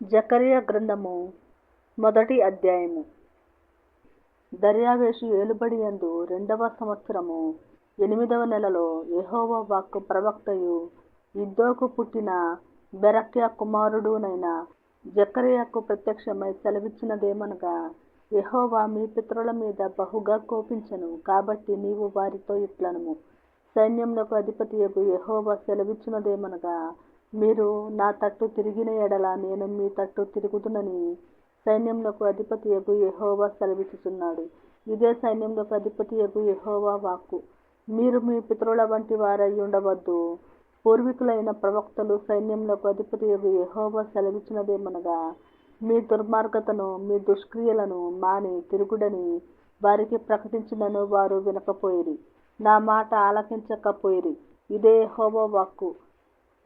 జకరియా గ్రంథము మొదటి అధ్యాయము. దర్యావేషు ఏలుబడియందు 2వ సంవత్సరము 8వ నెలలో యెహోవా వాక్కు ప్రవక్తయు ఇద్దోకు పుట్టిన బెరక్యా కుమారుడునైన జకర్యాకు ప్రత్యక్షమై సెలవిచ్చినదేమనగా, యెహోవా మీ పితరుల మీద బహుగా కోపించెను. కాబట్టి నీవు వారితో ఇట్లనుము, సైన్యములకు అధిపతియగు యెహోవా సెలవిచ్చినదేమనగా, మీరు నా తట్టు తిరిగిన ఎడల నేను మీ తట్టు తిరుగుదునని సైన్యములకు అధిపతియగు యెహోవా సెలవిచ్చుచున్నాడు. ఇదే సైన్యములకు అధిపతియగు యెహోవా వాక్కు. మీరు మీ పితరుల వంటి వారై ఉండవద్దు. పూర్వీకులైన ప్రవక్తలు సైన్యములకు అధిపతియగు యెహోవా సెలవిచ్చినదేమనగా, మీ దుర్మార్గతను మీ దుష్క్రియలను మాని తిరుగుడని వారికి ప్రకటించినను వారు వినకపోయిరి, నా మాట ఆలకించకపోయిరి. ఇదే యెహోవా వాక్కు.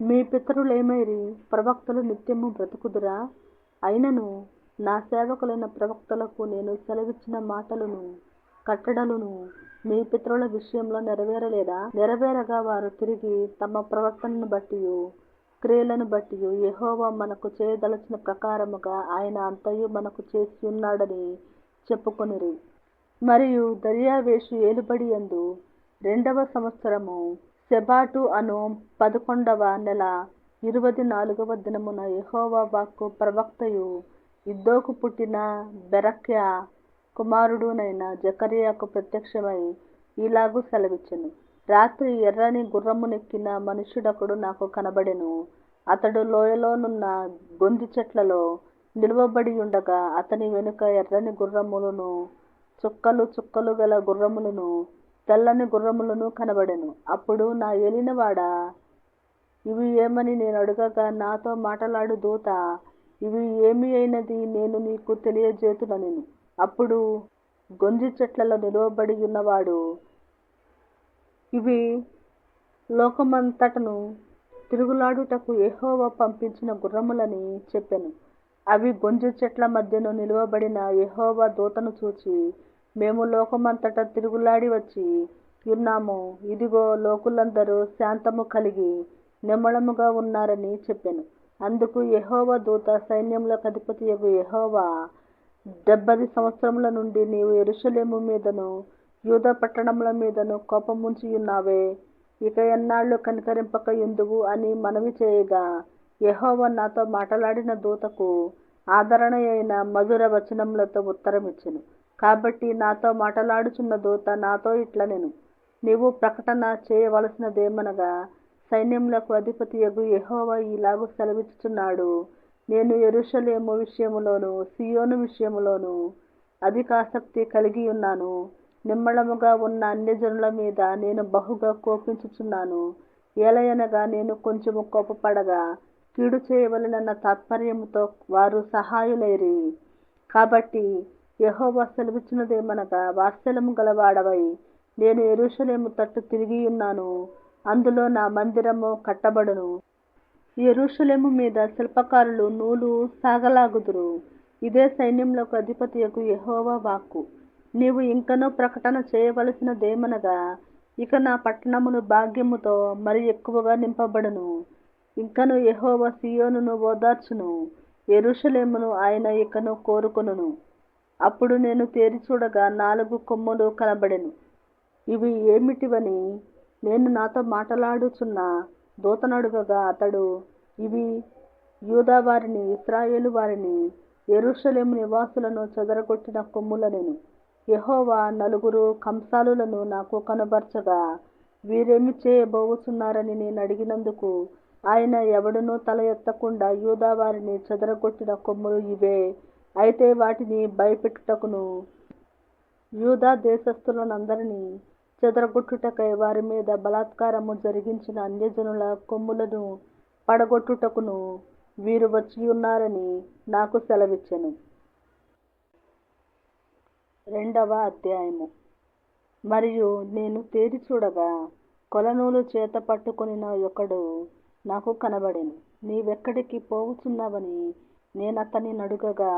మీ పితరులేమైరి? ప్రవక్తలు నిత్యము బ్రతుకుదురా? అయినను నా సేవకులైన ప్రవక్తలకు నేను సెలవిచ్చిన మాటలను కట్టడలను మీ పితరుల విషయంలో నెరవేరలేదా? నెరవేరగా వారు తిరిగి తమ ప్రవర్తనను బట్టియు క్రియలను బట్టియు యెహోవా మనకు చేయదలచిన ప్రకారముగా ఆయన అంతయు మనకు చేసి ఉన్నాడని చెప్పుకొనిరి. మరియు దర్యావేషు ఏలుబడియందు 2వ సంవత్సరము శెబాటు అను 11వ నెల 24వ దినమున యెహోవా వాక్కు ప్రవక్తయు ఇద్దోకు పుట్టిన బెరక్యా కుమారుడునైన జకర్యాకు ప్రత్యక్షమై ఇలాగు సెలవిచ్చెను. రాత్రి ఎర్రని గుర్రమునెక్కిన మనుష్యుడొకడు నాకు కనబడెను. అతడు లోయలోనున్న గొంజి చెట్లలో నిలువబడి ఉండగా అతని వెనుక ఎర్రని గుర్రములను, చుక్కలు చుక్కలు గల గుర్రములను, తెల్లని గుర్రములను కనబడెను. అప్పుడు నా ఏలినవాడా, ఇవి ఏమని నేను అడుగగా, నాతో మాటలాడు దూత, ఇవి ఏమి అయినది నేను నీకు తెలియజేతుననెను. అప్పుడు గొంజి చెట్లలో నిలువబడి ఉన్నవాడు, ఇవి లోకమంతటను తిరుగులాడుటకు యెహోవా పంపించిన గుర్రములని చెప్పెను. అవి గొంజి చెట్ల మధ్యను నిలువబడిన యెహోవా దూతను చూచి, మేము లోకమంతట తిరుగులాడి వచ్చి ఉన్నాము. ఇదిగో లోకులందరూ శాంతము కలిగి నిమ్మళముగా ఉన్నారని చెప్పెను. అందుకు యెహోవా దూత, సైన్యములకు అధిపతియగు యెహోవా, 70 సంవత్సరముల నుండి నీవు యెరూషలేము మీదను యూదా పట్టణముల మీదను కోపముంచి ఉన్నావే, ఇక ఎన్నాళ్ళు కనికరింపక యుందువు అని మనవి చేయగా, యెహోవా నాతో మాటలాడిన దూతకు ఆదరణ అయిన మధుర వచనములతో ఉత్తరమిచ్చెను. కాబట్టి నాతో మాటలాడుచున్న దూత నాతో ఇట్లనెను, నీవు ప్రకటన చేయవలసినదేమనగా, సైన్యములకు అధిపతియగు యెహోవా ఇలాగు సెలవిచ్చుచున్నాడు, నేను యెరూషలేము విషయములోను సీయోను విషయములోను అధికాసక్తి కలిగి ఉన్నాను. నిమ్మళముగా ఉన్న అన్యజనుల మీద నేను బహుగా కోపించుచున్నాను. ఏలయనగా నేను కొంచెము కోపపడగా కీడు చేయవలెనన్న తాత్పర్యముతో వారు సహాయులైరి. కాబట్టి యెహోవా సెలవిచ్చినదేమనగా, వాత్సల్యము గలవాడవై నేను యెరూషలేము తట్టు తిరిగి ఉన్నాను. అందులో నా మందిరము కట్టబడును. యెరూషలేము మీద శిల్పకారులు నూలు సాగలాగుదురు. ఇదే సైన్యములకు అధిపతియగు యెహోవా వాక్కు. నీవు ఇంకనూ ప్రకటన చేయవలసినదేమనగా, ఇక నా పట్టణములు భాగ్యముతో మరి ఎక్కువగా నింపబడును. ఇంకను యెహోవా సీయోనును ఓదార్చును, యెరూషలేమును ఆయన ఇకను కోరుకొనును. అప్పుడు నేను తేరి చూడగా 4 కొమ్ములు కనబడెను. ఇవి ఏమిటివని నేను నాతో మాటలాడుచున్న దూతనడుగగా, అతడు, ఇవి యూదా వారిని, ఇశ్రాయేలు వారిని, యెరూషలేము నివాసులను చెదరగొట్టిన కొమ్ములనెను. యెహోవా 4 కంసాలులను నాకు కనబరచగా, వీరేమి చేయబోచున్నారని నేను అడిగినందుకు ఆయన, ఎవడునూ తల ఎత్తకుండా యూదా వారిని చెదరగొట్టిన కొమ్ములు ఇవే. అయితే వాటిని భయపెట్టుటకును యూదా దేశస్థులనందరినీ చెదరగొట్టుటకై వారి మీద బలాత్కారము జరిగించిన అన్యజనుల కొమ్ములను పడగొట్టుటకును వీరు వచ్చియున్నారని నాకు సెలవిచ్చెను. 2వ అధ్యాయము. మరియు నేను తేరి చూడగా కొలనూలు చేత పట్టుకొనిన ఒకడు నాకు కనబడెను. నీవెక్కడికి పోవుచున్నావని నేనతని నడుగగా,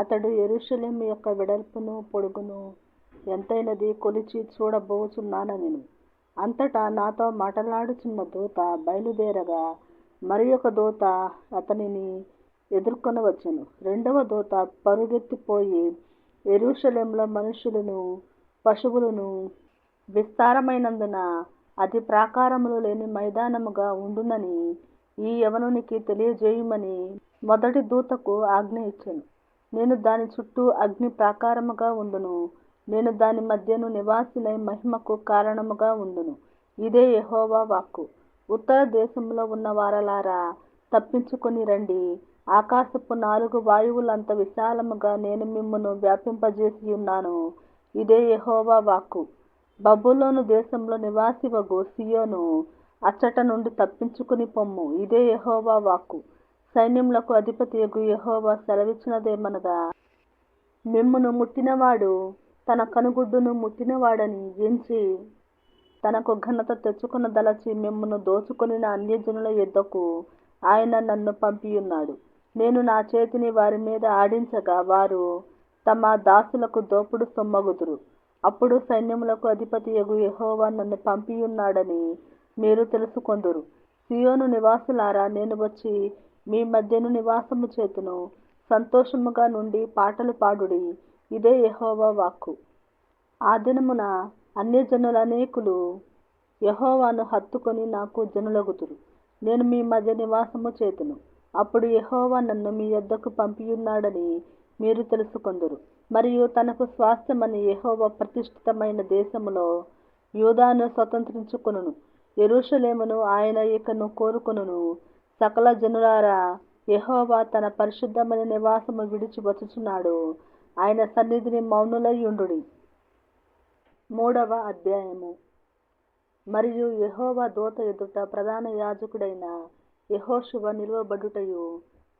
అతడు యెరూషలేము యొక్క వెడల్పును పొడుగును ఎంతైనది కొలిచి చూడబోచున్నానెను. అంతటా నాతో మాటలాడుచున్న దూత బయలుదేరగా, మరి ఒక దూత అతనిని ఎదుర్కొనవచ్చును. రెండవ దూత పరుగెత్తిపోయి యెరూషలేములో మనుషులను పశువులను విస్తారమైనందున అది ప్రాకారములు లేని మైదానముగా ఉండునని ఈ యవనునికి తెలియజేయుమని మొదటి దూతకు ఆజ్ఞ ఇచ్చెను. నేను దాని చుట్టూ అగ్ని ప్రాకారముగా ఉండును. నేను దాని మధ్యను నివాసినై మహిమకు కారణముగా ఉండును. ఇదే యెహోవా వాక్కు. ఉత్తర దేశంలో ఉన్న వారలారా, తప్పించుకొని రండి. ఆకాశపు 4 వాయువులంత విశాలముగా నేను మిమ్మును వ్యాపింపజేసి ఉన్నాను. ఇదే యెహోవా వాక్కు. బబులోను దేశంలో నివాసివగు సియోను, అచ్చట నుండి తప్పించుకుని పొమ్ము. ఇదే యెహోవా వాక్కు. సైన్యములకు అధిపతియగు యెహోవా సెలవిచ్చినదేమనగా, మిమ్మును ముట్టినవాడు తన కనుగుడ్డును ముట్టినవాడని ఎంచి తనకు ఘనత తెచ్చుకొనదలచి మిమ్మును దోచుకొనిన అన్యజనుల యొద్దకు ఆయన నన్ను పంపియున్నాడు. నేను నా చేతిని వారి మీద ఆడించగా వారు తమ దాసులకు దోపుడు సొమ్మగుదురు. అప్పుడు సైన్యములకు అధిపతియగు యెహోవా నన్ను పంపియున్నాడని మీరు తెలుసుకొందురు. సియోను నివాసులారా, నేను వచ్చి మీ మధ్యను నివాసము చేతును. సంతోషముగా నుండి పాటలు పాడుడి. ఇదే యెహోవా వాక్కు. ఆ దినమున అన్యజనులనేకులు యెహోవాను హత్తుకొని నాకు జనులగుదురు. నేను మీ మధ్య నివాసము చేతును. అప్పుడు యెహోవా నన్ను మీ యొద్దకు పంపియున్నాడని మీరు తెలుసుకొందురు. మరియు తనకు స్వాస్థ్యమని యెహోవా ప్రతిష్ఠితమైన దేశములో యూదాను స్వతంత్రించుకొనును. యెరూషలేమును ఆయన ఇకను కోరుకొనును. సకల జనులారా, యెహోవా తన పరిశుద్ధమైన నివాసము విడిచి వచ్చుచున్నాడు. ఆయన సన్నిధిని మౌనులై యుండుడి. 3వ అధ్యాయము. మరియు యెహోవా దూత ఎదుట ప్రధాన యాజకుడైన యెహోషువ నిలువబడుటయు,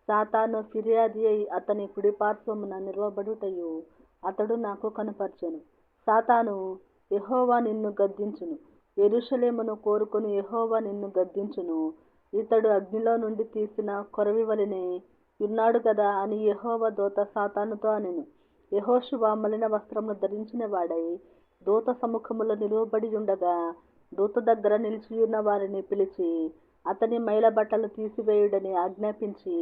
సాతాను ఫిర్యాది అయి అతని కుడిపార్శ్వమున నిలువబడుటయు అతడు నాకు కనపరచెను. సాతాను, యెహోవా నిన్ను గద్దించును. యెరూషలేమును కోరుకొని యెహోవా నిన్ను గద్దించును. ఇతడు అగ్నిలో నుండి తీసిన కొరవి వలెనే యున్నాడు గదా అని యెహోవా దూత సాతానుతో అనెను. యెహోషువ మలిన వస్త్రములు ధరించిన వాడై దూత సముఖములో నిలువబడి ఉండగా, దూత దగ్గర నిలిచియున్న వారిని పిలిచి అతని మైల బట్టలు తీసివేయుడని ఆజ్ఞాపించి,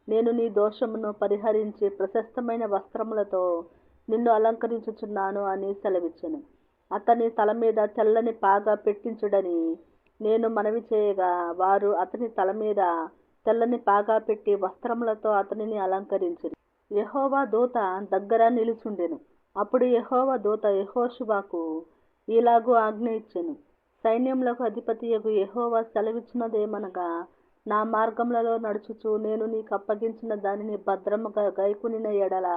నేను నీ దోషమును పరిహరించి ప్రశస్తమైన వస్త్రములతో నిన్ను అలంకరించుచున్నాను అని సెలవిచ్చెను. అతని తల మీద తెల్లని పాగా పెట్టించుడని నేను మనవి చేయగా, వారు అతని తల మీద తెల్లని పాగా పెట్టి వస్త్రములతో అతనిని అలంకరించిరి. యెహోవా దూత దగ్గర నిలుచుండెను. అప్పుడు యెహోవా దూత యెహోషువకు ఈలాగు ఆజ్ఞ ఇచ్చెను. సైన్యములకు అధిపతియగు యెహోవా సెలవిచ్చినదేమనగా, నా మార్గములలో నడుచుచు నేను నీకు అప్పగించిన దానిని భద్రముగా గైకొనిన ఎడల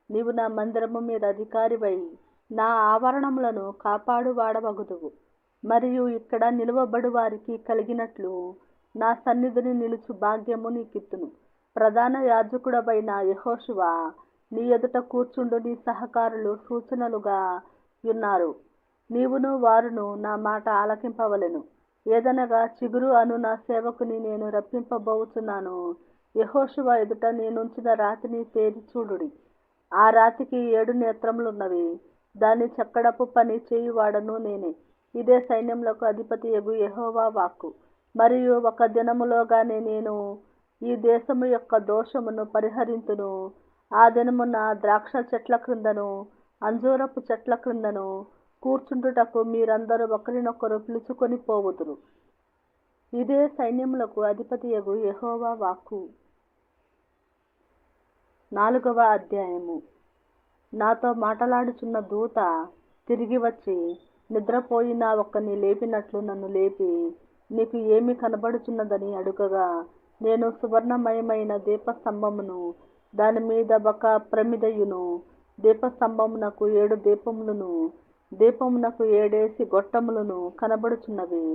నీవు నా మందిరము మీద అధికారివై నా ఆవరణములను కాపాడువాడవగుదువు. మరియు ఇక్కడ నిలువబడు వారికి కలిగినట్లు నా సన్నిధిని నిలుచు భాగ్యము నీకిత్తును. ప్రధాన యాజకుడవైన యెహోషువ, నీ ఎదుట కూర్చుండు నీ సహకారులు సూచనలుగా యున్నారు. నీవును వారును నా మాట ఆలకింపవలెను. ఏదనగా, చిగురు అను నా సేవకుని నేను రప్పింపబోచున్నాను. యెహోషువ ఎదుట నేనుంచిన రాతిని తేరి చూడుడి. ఆ రాతికి 7 నేత్రములున్నవి. దాన్ని చెక్కడపు పని చేయువాడను నేనే. ఇదే సైన్యములకు అధిపతియగు యెహోవా వాక్కు. మరియు ఒక దినములోగానే నేను ఈ దేశము యొక్క దోషమును పరిహరింతును. ఆ దినమున ద్రాక్ష చెట్ల క్రిందను అంజూరపు చెట్ల క్రిందను కూర్చుండుటకు మీరందరూ ఒకరినొకరు పిలుచుకొని పోవుదురు. ఇదే సైన్యములకు అధిపతియగు యెహోవా వాక్కు. 4వ అధ్యాయము. నాతో మాటలాడుచున్న దూత తిరిగి వచ్చి నిద్రపోయిన ఒక్కని లేపినట్లు నన్ను లేపి, నీకు ఏమి కనబడుచున్నదని అడుగగా, నేను సువర్ణమయమైన దీపస్తంభమును, దాని మీద ఒక ప్రమిదయును, దీపస్తంభమునకు 7 దీపములను, దీపమునకు 7 గొట్టములను కనబడుచున్నవి.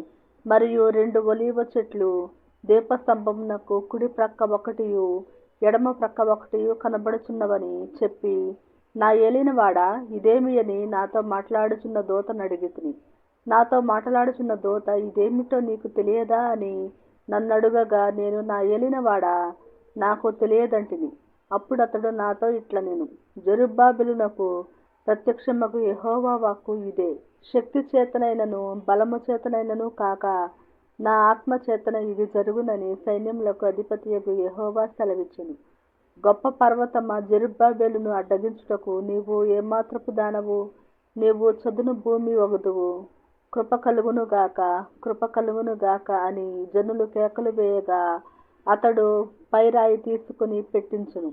మరియు 2 ఒలీవ చెట్లు దీపస్తంభమునకు కుడి ప్రక్క ఒకటియు ఎడమ ప్రక్క ఒకటియు కనబడుచున్నవని చెప్పి, నా ఏలినవాడా, ఇదేమి అని నాతో మాట్లాడుచున్న దూతను అడిగితిని. నాతో మాట్లాడుచున్న దూత, ఇదేమిటో నీకు తెలియదా అని నన్నడుగగా, నేను నా ఏలినవాడా, నాకు తెలియదంటిని. అప్పుడు అతడు నాతో ఇట్లనెను, జెరుబ్బాబెలునకు ప్రత్యక్షమగు యెహోవా వాక్కు ఇదే. శక్తి చేతనైనను బలము చేతనైనను కాక నా ఆత్మ చేతన ఇది జరుగునని సైన్యములకు అధిపతియగు యెహోవా సెలవిచ్చెను. గొప్ప పర్వతమా, జెరుబ్బాబెలును అడ్డగించుటకు నీవు ఏమాత్రపు దానవు? నీవు చదును భూమి వగుదువు. కృప కలుగునుగాక, కృప కలుగునుగాక అని జనులు కేకలు వేయగా అతడు పైరాయి తీసుకుని పెట్టించును.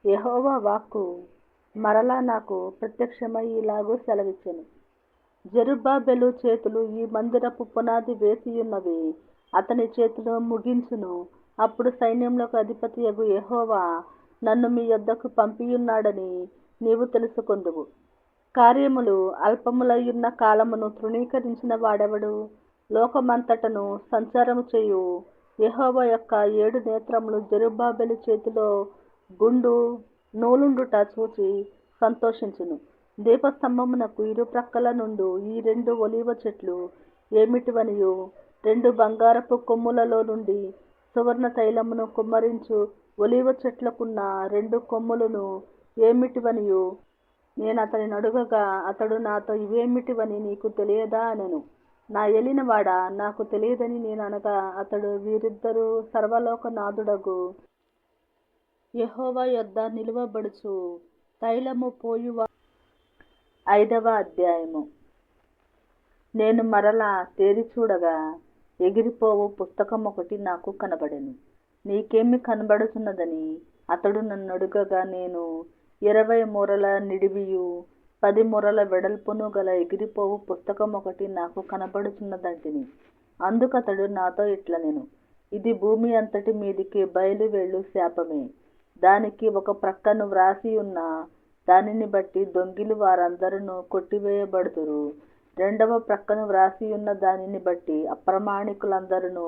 యెహోవా వాక్కు మరలా నాకు ప్రత్యక్షమై ఇలాగూ సెలవిచ్చెను. జెరుబ్బాబెలు చేతులు ఈ మందిరపు పునాది వేసియున్నవి, అతని చేతులు ముగించును. అప్పుడు సైన్యములకు అధిపతియగు యెహోవా నన్ను మీ యొద్దకు పంపియున్నాడని నీవు తెలుసుకొందువు. కార్యములు అల్పములయ్యున్న కాలమును తృణీకరించిన వాడెవడు? లోకమంతటను సంచారము చేయు యెహోవా యొక్క 7 నేత్రములు జెరుబ్బాబెలు చేతిలో గుండు నూలుండుట చూచి సంతోషించును. దీపస్తంభమునకు ఇరుప్రక్కల నుండు ఈ 2 ఒలీవ చెట్లు ఏమిటివనియు, 2 బంగారపు కొమ్ములలో నుండి సువర్ణ తైలమును కుమ్మరించు ఒలీవ చెట్లకున్న 2 కొమ్ములను ఏమిటివనియు నేను అతనిని అడుగగా అతడు నాతో, ఇవేమిటివని నీకు తెలియదా అనెను. నా ఏలినవాడా, నాకు తెలియదని నేను అనగా అతడు, వీరిద్దరూ సర్వలోకనాథుడగు యెహోవా యొద్ద నిలువబడుచు తైలము పోయువా. 5వ అధ్యాయము. నేను మరలా తేరి చూడగా ఎగిరిపోవు పుస్తకం ఒకటి నాకు కనబడెను. నీకేమి కనబడుతున్నదని అతడు నన్ను అడుగగా నేను, 20 మూరల నిడివియు 10 మూరల వెడల్పును గల ఎగిరిపోవు పుస్తకం ఒకటి నాకు కనబడుతున్నదంటిని. అందుకతడు నాతో ఇట్లనెను, ఇది భూమి అంతటి మీదికి బయలువెళ్ళు శాపమే. దానికి ఒక ప్రక్కను వ్రాసి ఉన్న దానిని బట్టి దొంగిలి వారందరూ కొట్టివేయబడుదురు. 2వ ప్రక్కను వ్రాసి ఉన్న దానిని బట్టి అప్రమాణికులందరూ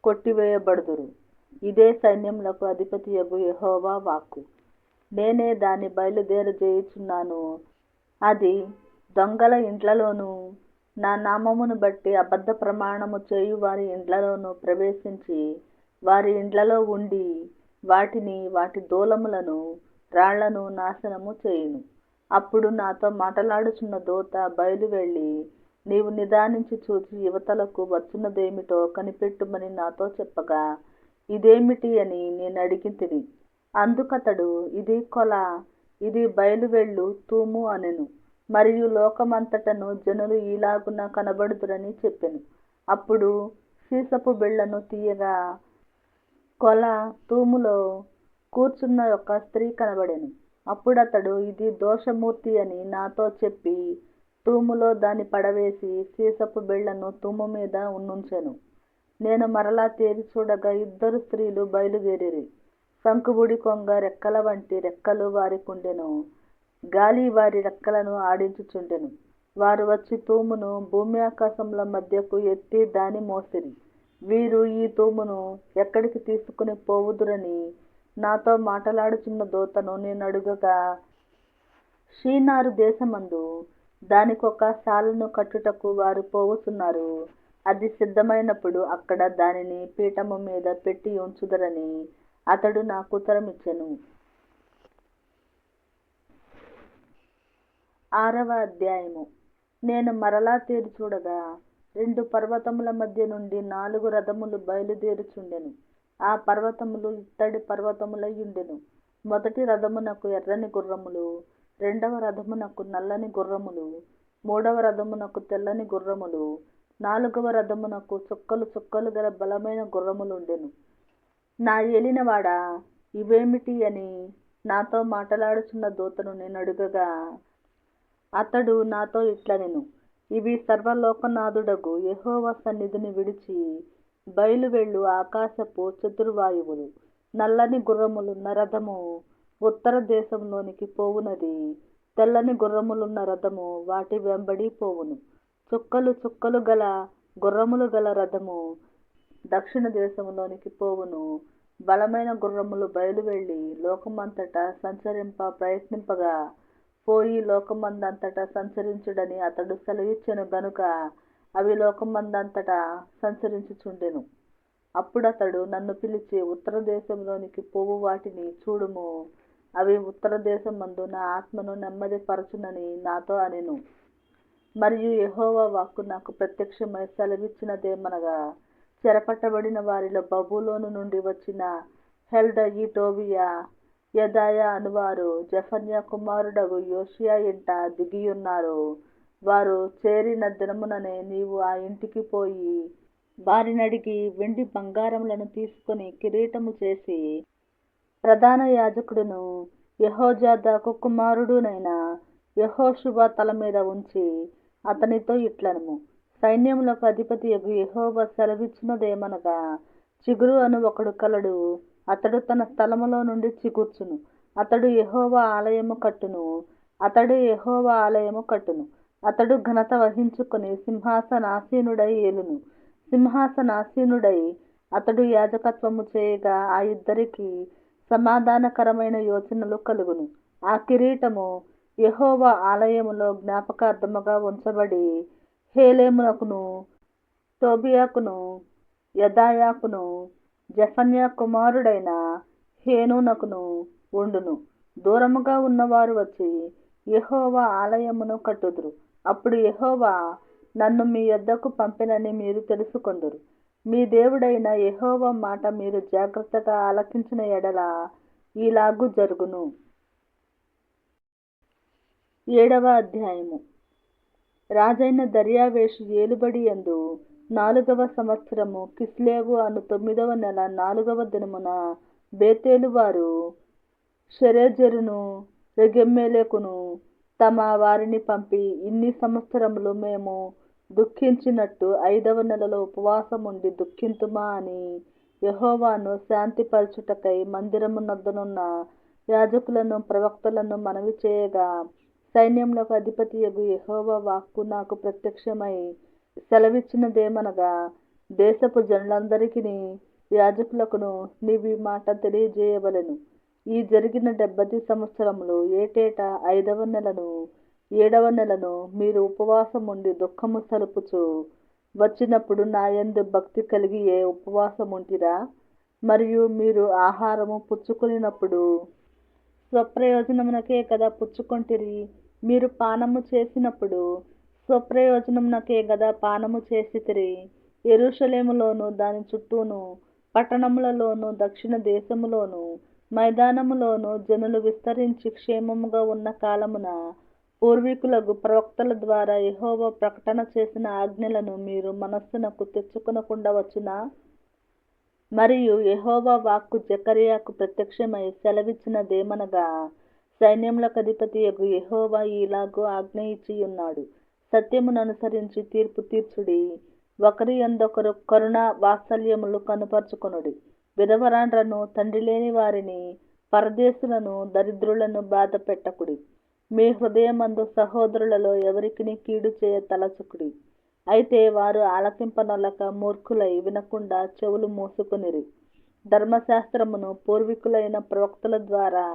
కొట్టివేయబడుదురు. ఇదే సైన్యములకు అధిపతియగు యెహోవా వాక్కు. నేనే దాన్ని బయలుదేరజేయుచున్నాను. అది దొంగల ఇండ్లలోనూ నా నామమును బట్టి అబద్ధ ప్రమాణము చేయు వారి ఇండ్లలోనూ ప్రవేశించి వారి ఇండ్లలో ఉండి వాటిని, వాటి దూలములను, రాళ్లను నాశనము చేయును. అప్పుడు నాతో మాటలాడుచున్న దూత బయలువెళ్ళి, నీవు నిదానించి చూచి యువతలకు వచ్చున్నదేమిటో కనిపెట్టుమని నాతో చెప్పగా, ఇదేమిటి అని నేను అడిగితిని. అందుకతడు, ఇది కొల, ఇది బయలువెళ్ళు తూము అనెను. మరియు లోకమంతటను జనులు ఈలాగున కనబడుదురని చెప్పెను. అప్పుడు సీసపు బిళ్ళను తీయగా కొల తూములో కూర్చున్న ఒక స్త్రీ కనబడెను. అప్పుడతడు, ఇది దోషమూర్తి అని నాతో చెప్పి తూములో దాన్ని పడవేసి సీసపు బిళ్ళను తూము మీద నుంచెను. నేను మరలా తేరి చూడగా 2 స్త్రీలు బయలుదేరిరి. శంఖుబుడి కొంగ రెక్కల వంటి రెక్కలు వారికుండెను. గాలి వారి రెక్కలను ఆడించుచుండెను. వారు వచ్చి తూమును భూమి ఆకాశముల మధ్యకు ఎత్తి దాని మోసిరి. వీరు ఈ తూమును ఎక్కడికి తీసుకుని పోవుదురని నాతో మాటలాడుచున్న దూతను నేను అడుగగా, షీనారు దేశమందు దానికొక శాలను కట్టుటకు వారు పోవుచున్నారు. అది సిద్ధమైనప్పుడు అక్కడ దానిని పీఠము మీద పెట్టి ఉంచుదరని అతడు నాకు ఉత్తరమిచ్చెను. 6వ అధ్యాయము. నేను మరలా తేరి చూడగా 2 పర్వతముల మధ్య నుండి 4 రథములు బయలుదేరుచుండెను. ఆ పర్వతములు ఇత్తడి పర్వతములయ్యుండెను. మొదటి రథమునకు ఎర్రని గుర్రములు, 2వ రథమునకు నల్లని గుర్రములు, 3వ రథమునకు తెల్లని గుర్రములు, 4వ రథమునకు చుక్కలు చుక్కలు గల బలమైన గుర్రములుండెను. నా ఏలినవాడా, ఇవేమిటి అని నాతో మాటలాడుచున్న దూతను నేను అడుగగా అతడు నాతో ఇట్లనెను, ఇవి సర్వలోకనాథుడగు యెహోవా సన్నిధిని విడిచి బయలువెళ్ళు ఆకాశపు చతుర్వాయువులు. నల్లని గుర్రములున్న రథము ఉత్తర దేశంలోనికి పోవునది. తెల్లని గుర్రములున్న రథము వాటి వెంబడి పోవును. చుక్కలు చుక్కలు గల గుర్రములు గల రథము దక్షిణ దేశంలోనికి పోవును. బలమైన గుర్రములు బయలువెళ్ళి లోకమంతటా సంచరింప ప్రయత్నింపగా పోయి లోకమందంతటా సంచరించుడని అతడు సెలవిచ్చెను గనుక అవి లోకమందంతటా సంచరించుచుండెను. అప్పుడతడు నన్ను పిలిచి, ఉత్తర దేశంలోనికి పోవు వాటిని చూడుము, అవి ఉత్తర దేశమందు నా ఆత్మను నెమ్మది పరచునని నాతో అనెను. మరియు యెహోవా వాక్కు నాకు ప్రత్యక్షమై సెలవిచ్చినదేమనగా, చెరపట్టబడిన వారిలో బబులోను నుండి వచ్చిన హెల్దయి, టోబియా, యెదాయా అనువారు జెఫన్యా కుమారుడగు యోషియా ఇంట దిగియున్నారు. వారు చేరిన దినముననే నీవు ఆ ఇంటికి పోయి వారినడిగి వెండి బంగారములను తీసుకొని కిరీటము చేసి ప్రధాన యాజకుడును యెహోజాదాకు కుమారుడునైన యెహోషువ తల మీద ఉంచి అతనితో ఇట్లనుము, సైన్యములకు అధిపతియగు యెహోవా సెలవిచ్చినదేమనగా, చిగురు అను ఒకడు కలడు. అతడు తన స్థలములో నుండి చిగుర్చును. అతడు యెహోవా ఆలయము కట్టును. అతడు ఘనత వహించుకొని సింహాసనాసీనుడై ఏలును. సింహాసనాసీనుడై అతడు యాజకత్వము చేయగా ఆ ఇద్దరికి సమాధానకరమైన యోచనలు కలుగును. ఆ కిరీటము యెహోవా ఆలయములో జ్ఞాపకార్థముగా ఉంచబడి హేలెమునకును, టోబియాకును, యెదాయాకును, జెఫన్యా కుమారుడైన హేనునకును ఉండును. దూరముగా ఉన్నవారు వచ్చి యెహోవా ఆలయమును కట్టుదురు. అప్పుడు యెహోవా నన్ను మీ యొద్దకు పంపెనని మీరు తెలుసుకొందురు. మీ దేవుడైన యెహోవా మాట మీరు జాగ్రత్తగా ఆలకించిన ఎడల ఈలాగు జరుగును. 7వ అధ్యాయము. రాజైన దర్యావేషు ఏలుబడి యందు 4వ సంవత్సరము కిస్లేవు అను 9వ నెల 4వ దినమున బేతేలు వారు షెరెజెరును రెగెమ్మెలెకును తమ వారిని పంపి, ఇన్ని సంవత్సరములు మేము దుఃఖించినట్టు 5వ నెలలో ఉపవాసముండి దుఃఖింతుమా అని యెహోవాను శాంతిపరచుటకై మందిరమునొద్దనున్న యాజకులను ప్రవక్తలను మనవి చేయగా, సైన్యములకు అధిపతియగు యెహోవా వాక్కు నాకు ప్రత్యక్షమై సెలవిచ్చినదేమనగా, దేశపు జనులందరికిని యాజకులకును నీవీ మాట తెలియజేయవలెను. ఈ జరిగిన 70 సంవత్సరములు ఏటేటా 5వ నెలను 7వ నెలను మీరు ఉపవాసముండి దుఃఖము సలుపుచు వచ్చినప్పుడు నా యందు భక్తి కలిగియే ఉపవాసముంటిరా? మరియు మీరు ఆహారము పుచ్చుకొనినప్పుడు స్వప్రయోజనమునకే కదా పుచ్చుకొంటిరి. మీరు పానము చేసినప్పుడు స్వప్రయోజనమునకే కదా పానము చేసితిరి. యెరూషలేములోను దాని చుట్టూను, పట్టణములలోను, దక్షిణ దేశములోను, మైదానములోను జనులు విస్తరించి క్షేమముగా ఉన్న కాలమున పూర్వీకులగు ప్రవక్తల ద్వారా యెహోవా ప్రకటన చేసిన ఆజ్ఞలను మీరు మనస్సునకు తెచ్చుకొనకుండా వచ్చునా? మరియు యెహోవా వాక్కు జెకర్యాకు ప్రత్యక్షమై సెలవిచ్చినదేమనగా, సైన్యములకు అధిపతియగు యెహోవా ఈలాగు ఆజ్ఞ ఇచ్చియున్నాడు. సత్యమును అనుసరించి తీర్పు తీర్చుడి. ఒకరి యందొకరు కరుణ వాత్సల్యములు కనుపరుచుకొనుడి. విధవరాండ్రను, తండ్రి లేని వారిని, పరదేశులను, దరిద్రులను బాధ పెట్టకుడి. మీ హృదయమందు సహోదరులలో ఎవరికిని కీడు చేయ తలచుకుడి. అయితే వారు ఆలకింపనొల్లక మూర్ఖులై వినకుండా చెవులు మూసుకొనిరి. ధర్మశాస్త్రమును పూర్వీకులైన ప్రవక్తల ద్వారా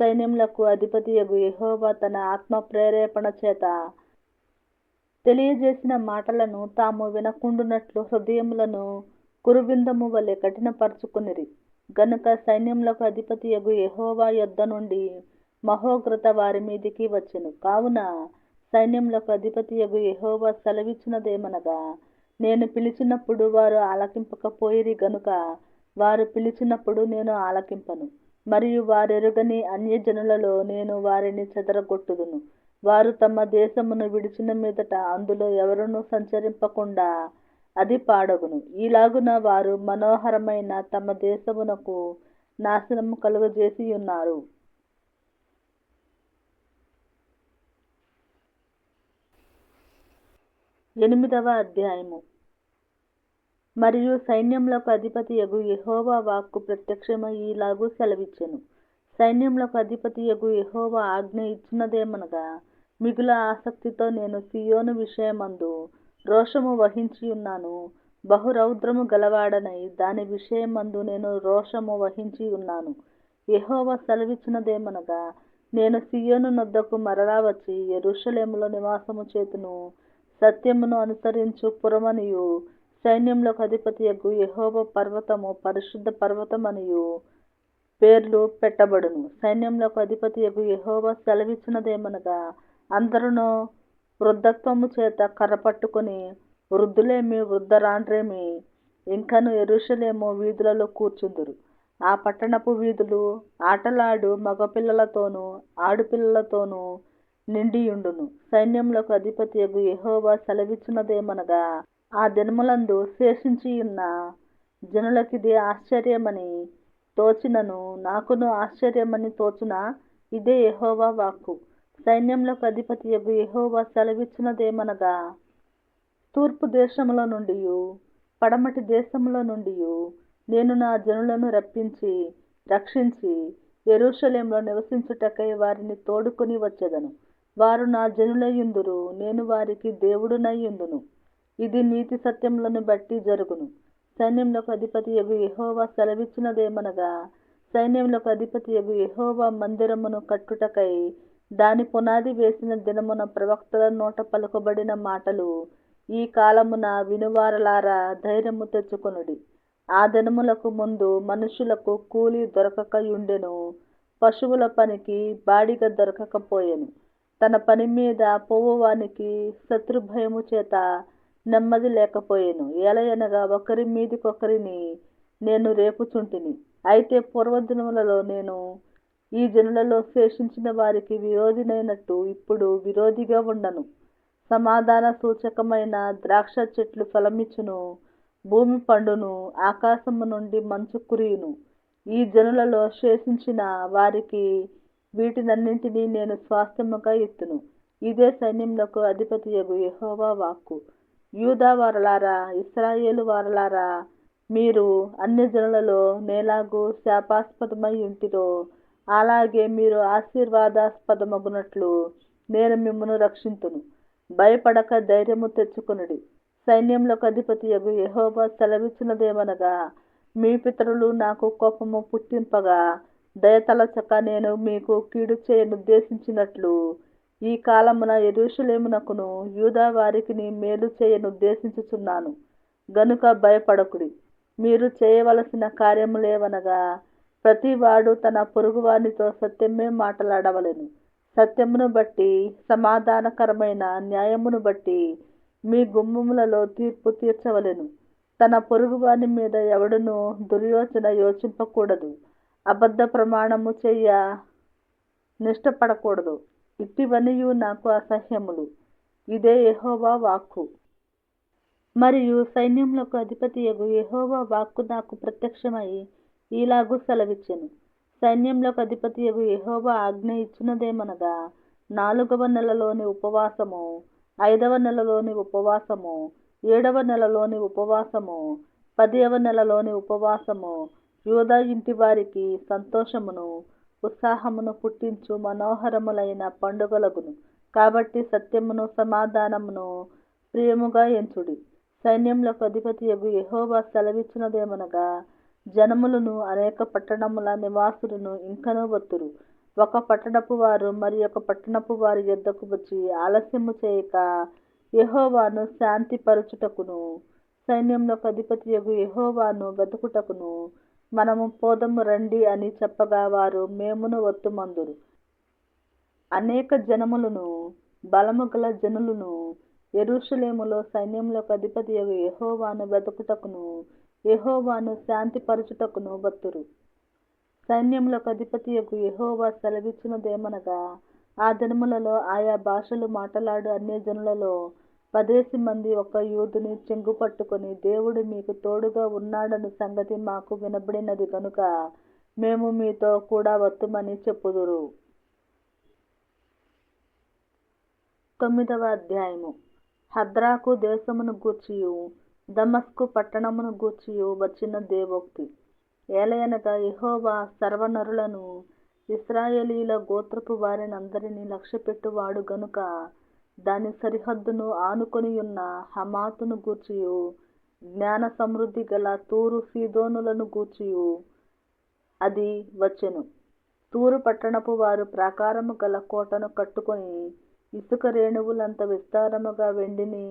సైన్యములకు అధిపతియగు యెహోవా తన ఆత్మ ప్రేరేపణ చేత తెలియజేసిన మాటలను తాము వినకుండునట్లు హృదయములను కురువిందము వలె కఠినపరచుకొనిరి. గనుక సైన్యములకు అధిపతియగు యెహోవా యొద్ద నుండి మహోగ్రత వారి మీదికి వచ్చెను. కావున సైన్యములకు అధిపతియగు యెహోవా సెలవిచ్చినదేమనగా, నేను పిలిచినప్పుడు వారు ఆలకింపకపోయిరి గనుక వారు పిలిచినప్పుడు నేను ఆలకింపను. మరియు వారెరుగని అన్యజనులలో నేను వారిని చెదరగొట్టుదును. వారు తమ దేశమును విడిచిన మీదట అందులో ఎవరునూ సంచరింపకుండా అది పాడగును. ఈలాగున వారు మనోహరమైన తమ దేశమునకు నాశనము కలుగజేసియున్నారు. 8వ అధ్యాయము. మరియు సైన్యములకు అధిపతియగు యెహోవా వాక్కు ప్రత్యక్షమై ఈలాగు సెలవిచ్చెను. సైన్యములకు అధిపతియగు యెహోవా ఆజ్ఞ ఇచ్చినదేమనగా, మిగుల ఆసక్తితో నేను సీయోను విషయమందు రోషము వహించియున్నాను. బహురౌద్రము గలవాడనై దాని విషయమందు నేను రోషము వహించియున్నాను. యెహోవా సెలవిచ్చినదేమనగా, నేను సీయోను నొద్దకు మరలా వచ్చి యెరూషలేములో నివాసము చేతును. సత్యమును అనుసరించు పురమనియు సైన్యములకు అధిపతియగు యెహోవా పర్వతము పరిశుద్ధ పర్వతమనియు పేర్లు పెట్టబడును. సైన్యములకు అధిపతియగు యెహోవా సెలవిచ్చినదేమనగా, అందరును వృద్ధత్వము చేత కర్రపట్టుకుని వృద్ధులేమి వృద్ధరాండ్రేమి ఇంకను యెరూషలేము వీధులలో కూర్చుందురు. ఆ పట్టణపు వీధులు ఆటలాడు మగపిల్లలతోనూ ఆడుపిల్లలతోనూ నిండియుండును. సైన్యములకు అధిపతియగు యెహోవా సెలవిచ్చినదేమనగా, ఆ దినములందు శేషించియున్న జనులకిది ఆశ్చర్యమని తోచినను నాకును ఆశ్చర్యమని తోచునా? ఇదే యెహోవా వాక్కు. సైన్యములకు అధిపతియగు యెహోవా సెలవిచ్చినదేమనగా, తూర్పు దేశముల నుండియు పడమటి దేశముల నుండియు నేను నా జనులను రక్షించి యెరూషలేములో నివసించుటకై వారిని తోడుకొని వచ్చెదను. వారు నా జనులయ్యుందురు, నేను వారికి దేవుడునయ్యుందును. ఇది నీతి సత్యములను బట్టి జరుగును. సైన్యములకు అధిపతియగు యెహోవా సెలవిచ్చినదేమనగా, సైన్యములకు అధిపతియగు యెహోవా మందిరమును కట్టుటకై దాని పునాది వేసిన దినమున ప్రవక్తల నోట పలుకబడిన మాటలు ఈ కాలమున వినువారలారా ధైర్యము తెచ్చుకొనుడి. ఆ దినములకు ముందు మనుషులకు కూలి దొరకకయుండెను, పశువుల పనికి బాడిగ దొరకకపోయెను. తన పని మీద పోవువానికి శత్రుభయము చేత నెమ్మది లేకపోయెను. ఏలయనగా ఒకరి మీదికొకరిని నేను రేపుచుంటిని. అయితే పూర్వదినములలో నేను ఈ జనులలో శేషించిన వారికి విరోధినైనట్టు ఇప్పుడు విరోధిగా ఉండను. సమాధాన సూచకమైన ద్రాక్ష చెట్లు ఫలమిచ్చును, భూమి పండును, ఆకాశము నుండి మంచు కురియును. ఈ జనులలో శేషించిన వారికి వీటినన్నింటినీ నేను స్వాస్థ్యముగా ఇత్తును. ఇదే సైన్యములకు అధిపతియగు యెహోవా వాక్కు. యూదా వారలారా, ఇశ్రాయేలు వారలారా, మీరు అన్య జనులలో నేలాగు శాపాస్పదమై ఉంటిరో అలాగే మీరు ఆశీర్వాదాస్పదమగునట్లు నేను మిమ్మును రక్షింతును. భయపడక ధైర్యము తెచ్చుకొనుడి. సైన్యములకు అధిపతియగు యెహోవా సెలవిచ్చినదేమనగా, మీ పితరులు నాకు కోపము పుట్టింపగా దయతలచక నేను మీకు కీడు చేయనుద్దేశించినట్లు ఈ కాలమున యెరూషలేమునకును యూదా వారికిని మేలు చేయనుద్దేశించుచున్నాను. గనుక భయపడకుడి. మీరు చేయవలసిన కార్యములేవనగా, ప్రతివాడు తన పొరుగువానితో సత్యమే మాటలాడవలెను. సత్యమును బట్టి సమాధానకరమైన న్యాయమును బట్టి మీ గుమ్మములలో తీర్పు తీర్చవలెను. తన పొరుగువాని మీద ఎవడును దుర్యోచన యోచింపకూడదు. అబద్ధ ప్రమాణము చెయ్య నిష్టపడకూడదు. ఇట్టివనియు నాకు అసహ్యములు. ఇదే యెహోవా వాక్కు. మరియు సైన్యములకు అధిపతియగు యెహోవా వాక్కు నాకు ప్రత్యక్షమై ఈలాగు సెలవిచ్చెను. సైన్యములకు అధిపతియగు యెహోవా ఆజ్ఞ ఇచ్చినదేమనగా, 4వ నెలలోని ఉపవాసము, 5వ నెలలోని ఉపవాసము, 7వ నెలలోని ఉపవాసము, 10వ నెలలోని ఉపవాసము యూదా ఇంటి వారికి సంతోషమును ఉత్సాహమును పుట్టించు మనోహరములైన పండుగలగును. కాబట్టి సత్యమును సమాధానమును ప్రియముగా ఎంచుడి. సైన్యములకు అధిపతియగు యెహోవా సెలవిచ్చినదేమనగా, జనములను అనేక పట్టణముల నివాసులను ఇంకనూ వత్తురు. ఒక పట్టణపు వారు మరి ఒక పట్టణపు వారి యొద్దకు వచ్చి ఆలస్యము చేయక యెహోవాను శాంతిపరచుటకును సైన్యములకు అధిపతియగు యెహోవాను వెతుకుటకును మనము పోదము రండి అని చెప్పగా వారు మేమును వత్తుమందురు. అనేక జనములను బలము గల జనులను యెరూషలేములో సైన్యములకు అధిపతియగు యెహోవాను వెతుకుటకును యెహోవాను శాంతిపరచుటకును వత్తురు. సైన్యములకు అధిపతియగు యెహోవా సెలవిచ్చినదేమనగా, ఆ దినములలో ఆయా భాషలు మాట్లాడు అన్యజనులలో 10 మంది ఒక యూదుని చెంగు పట్టుకొని, దేవుడు మీకు తోడుగా ఉన్నాడను సంగతి మాకు వినబడినది కనుక మేము మీతో కూడా వత్తుమని చెప్పుదురు. 9వ అధ్యాయము. హద్రాకు దేశమును గూర్చియు దమస్కు పట్టణమును గూర్చియు వచ్చిన దేవోక్తి. ఏలయనగా యెహోవా సర్వనరులను ఇశ్రాయేలీల గోత్రపు వారినందరినీ లక్ష్యపెట్టువాడు గనుక దాని సరిహద్దును ఆనుకొనియున్న హమాతును గూర్చియు జ్ఞాన సమృద్ధి గల తూరు సీదోనులను గూర్చియు అది వచ్చెను. తూరు పట్టణపు వారు ప్రాకారము గల కోటను కట్టుకొని ఇసుక రేణువులంత విస్తారముగా వెండిని,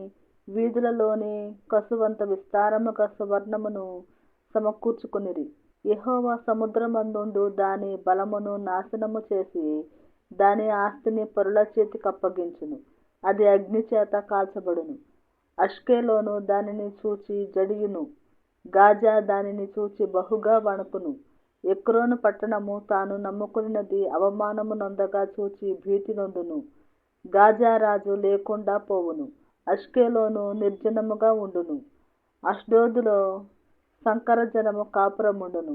వీధులలోని కసువంత విస్తారముగా సువర్ణమును సమకూర్చుకొనిరి. యెహోవా సముద్రమందుండు దాని బలమును నాశనము చేసి దాని ఆస్తిని పరుల చేతికప్పగించును. అది అగ్ని చేత కాల్చబడును. అష్కెలోను దానిని చూచి జడియును, గాజా దానిని చూచి బహుగా వణకును. ఎక్రోను పట్టణము తాను నమ్ముకున్నది అవమానము నొందగా చూచి భీతి నొందును. గాజా రాజు లేకుండా పోవును, అష్కెలోను నిర్జనముగా ఉండును. అష్డోదులో సంకరజనము కాపురముండును.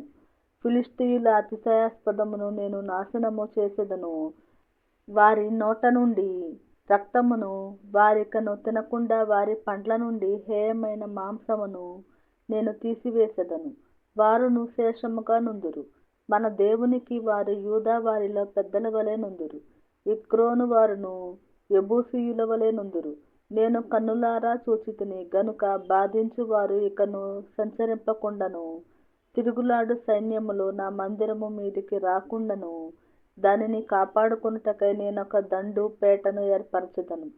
ఫిలిష్తీయుల అతిశయాస్పదమును నేను నాశనము చేసేదను. వారి నోట నుండి రక్తమును వారికను తినకుండా వారి పండ్ల నుండి హేయమైన మాంసమును నేను తీసివేసేదను. వారును శేషముగా నుందురు. మన దేవునికి వారు యూదా వారిలో పెద్దల వలె నుందురు. ఎక్రోను వారును యెబూసీయుల వలె నుందురు. నేను కన్నులారా చూచితిని గనుక బాధించువారు ఇకను సంచరింపకుండాను, తిరుగులాడు సైన్యములు నా మందిరము మీదికి రాకుండాను దానిని కాపాడుకొనుటకై నేనొక దండు పేటను ఏర్పరచెదను.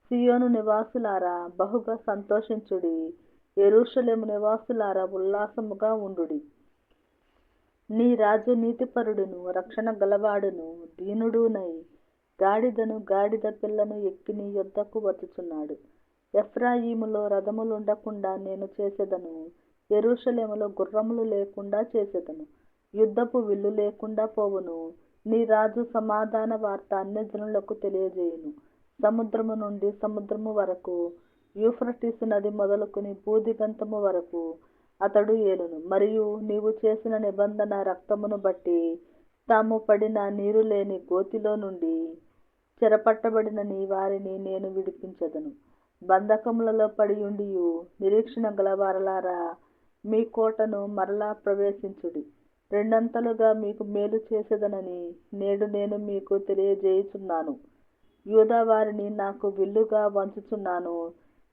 సియోను నివాసులారా బహుగా సంతోషించుడి, యెరూషలేము నివాసులారా ఉల్లాసముగా ఉండుడి. నీ రాజు నీతిపరుడును రక్షణ గలవాడును దీనుడునై గాడిదను గాడిద పిల్లను ఎక్కి నీ యొద్దకు వచ్చుచున్నాడు. ఎఫ్రాయిములో రథములుండకుండా నేను చేసేదను, యెరూషలేములో గుర్రములు లేకుండా చేసేదను. యుద్ధపు విల్లు లేకుండా పోవును. నీ రాజు సమాధాన వార్త అన్యజనులకు తెలియజేయును. సముద్రము నుండి సముద్రము వరకు, యూఫ్రటీసు నది మొదలుకొని భూదిగంతము వరకు అతడు ఏలును. మరియు నీవు చేసిన నిబంధన రక్తమును బట్టి తాము పడిన నీరు లేని గోతిలో నుండి చెరపట్టబడిన నీ వారిని నేను విడిపించెదను. బంధకములలో పడియుండియు నిరీక్షణ గలవారలారా మీ కోటను మరలా ప్రవేశించుడి. రెండంతలుగా మీకు మేలు చేసేదనని నేడు నేను మీకు తెలియజేయుచున్నాను. యూదా వారిని నాకు విల్లుగా వంచుచున్నాను,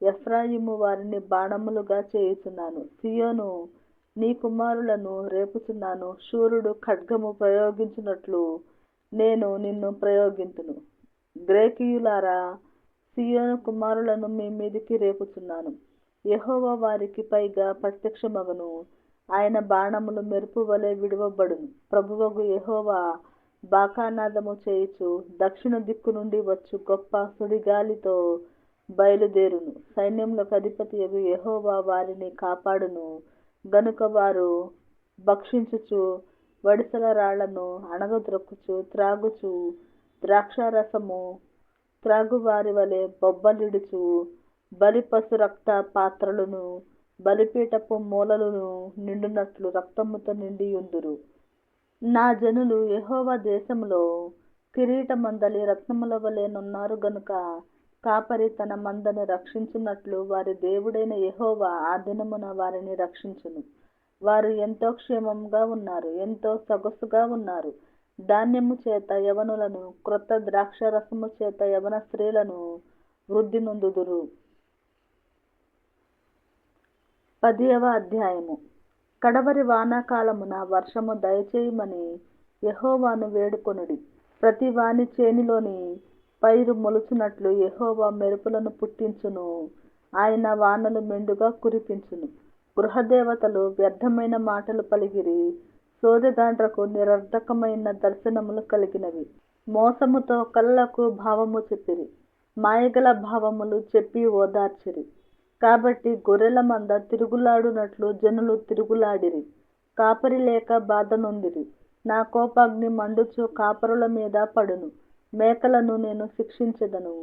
ఎఫ్రాయిము వారిని బాణములుగా చేయుచున్నాను. సియోను నీ కుమారులను రేపుచున్నాను. శూరుడు ఖడ్గము ప్రయోగించినట్లు నేను నిన్ను ప్రయోగింతును. గ్రేకీయులారా, సియోను కుమారులను మీ మీదికి రేపుచున్నాను. యెహోవా వారికి పైగా ప్రత్యక్షమగును. ఆయన బాణములు మెరుపు వలె విడువబడును. ప్రభువగు యెహోవా బాకానాదము చేయుచు దక్షిణ దిక్కు నుండి వచ్చు గొప్ప సుడిగాలితో బయలుదేరును. సైన్యములకు అధిపతియగు యెహోవా వారిని కాపాడును. గనుక వారు భక్షించుచు వడిసెల రాళ్లను అణగద్రొక్కుచు త్రాగుచు ద్రాక్షారసము త్రాగువారి వలె బొబ్బలిడుచు బలి పశు రక్త పాత్రలను బలిపీఠపు మూలలను నిండునట్లు రక్తముతో నిండియుందురు. నా జనులు యెహోవా దేశములో కిరీటమందలి రత్నముల వలె నున్నారు గనుక కాపరి తన మందను రక్షించున్నట్లు వారి దేవుడైన యెహోవా ఆ దినమున వారిని రక్షించును. వారు ఎంతో క్షేమముగా ఉన్నారు, ఎంతో సొగసుగా ఉన్నారు. ధాన్యము చేత యవనులను, క్రొత్త ద్రాక్షరసము చేత యవన స్త్రీలను వృద్ధి నొందుదురు. 10వ అధ్యాయము. కడవరి వానాకాలమున వర్షము దయచేయమని యెహోవాను వేడుకొనుడి. ప్రతి వాని చేనిలోని పైరు మొలుచున్నట్లు యెహోవా మెరుపులను పుట్టించును. ఆయన వానలు మెండుగా కురిపించును. గృహదేవతలు వ్యర్థమైన మాటలు పలికిరి. సోదెగాండ్రకు నిరర్ధకమైన దర్శనములు కలిగినవి. మోసముతో కలలకు భావము చెప్పిరి, మాయగల భావములు చెప్పి ఓదార్చిరి. కాబట్టి గొర్రెల మంద తిరుగులాడునట్లు జనులు తిరుగులాడిరి. కాపరి లేక బాధ నొందిరి. నా కోపాగ్ని మండుచు కాపరుల మీద పడును. మేకలను నేను శిక్షించెదను.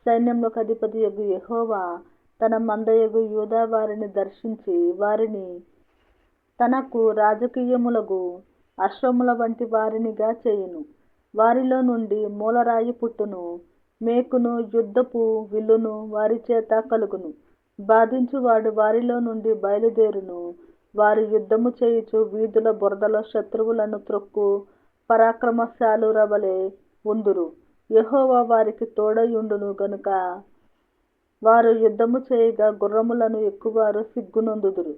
సైన్యములకు అధిపతియగు యెహోవా తన మందయగు యూదా వారిని దర్శించి వారిని తనకు రాజకీయములగు అశ్వముల వంటి వారినిగా చేయును. వారిలో నుండి మూలరాయి పుట్టును. మేకును యుద్ధపు విల్లును వారి చేత కలుగును. బాధించువాడు వారిలో నుండి బయలుదేరును. వారు యుద్ధము చేయుచు వీధుల బురదలో శత్రువులను త్రొక్కు పరాక్రమశాలుర వలె ఉందురు. యెహోవా వారికి తోడయుండును గనుక వారు యుద్ధము చేయగా గుర్రములను ఎక్కువారు సిగ్గునొందుదురు.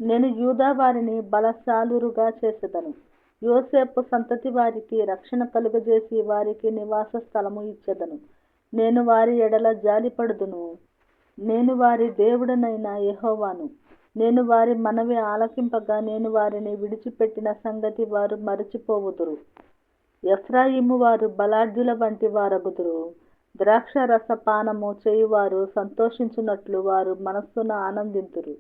నేను యూదా వారిని బలశాలురుగా చేసేదను. యోసేపు సంతతి వారికి రక్షణ కలుగజేసి వారికి నివాస స్థలము ఇచ్చెదను. నేను వారి ఎడల జాలిపడుదును. నేను వారి దేవుడనైన యెహోవాను. నేను వారి మనవి ఆలకింపగా నేను వారిని విడిచిపెట్టిన సంగతి వారు మరచిపోవుదురు. ఎఫ్రాయిము వారు బలాఢ్యుల వంటి వారగుదురు. ద్రాక్షారసపానము చేయువారు సంతోషించున్నట్లు వారు మనస్సున ఆనందింతురు.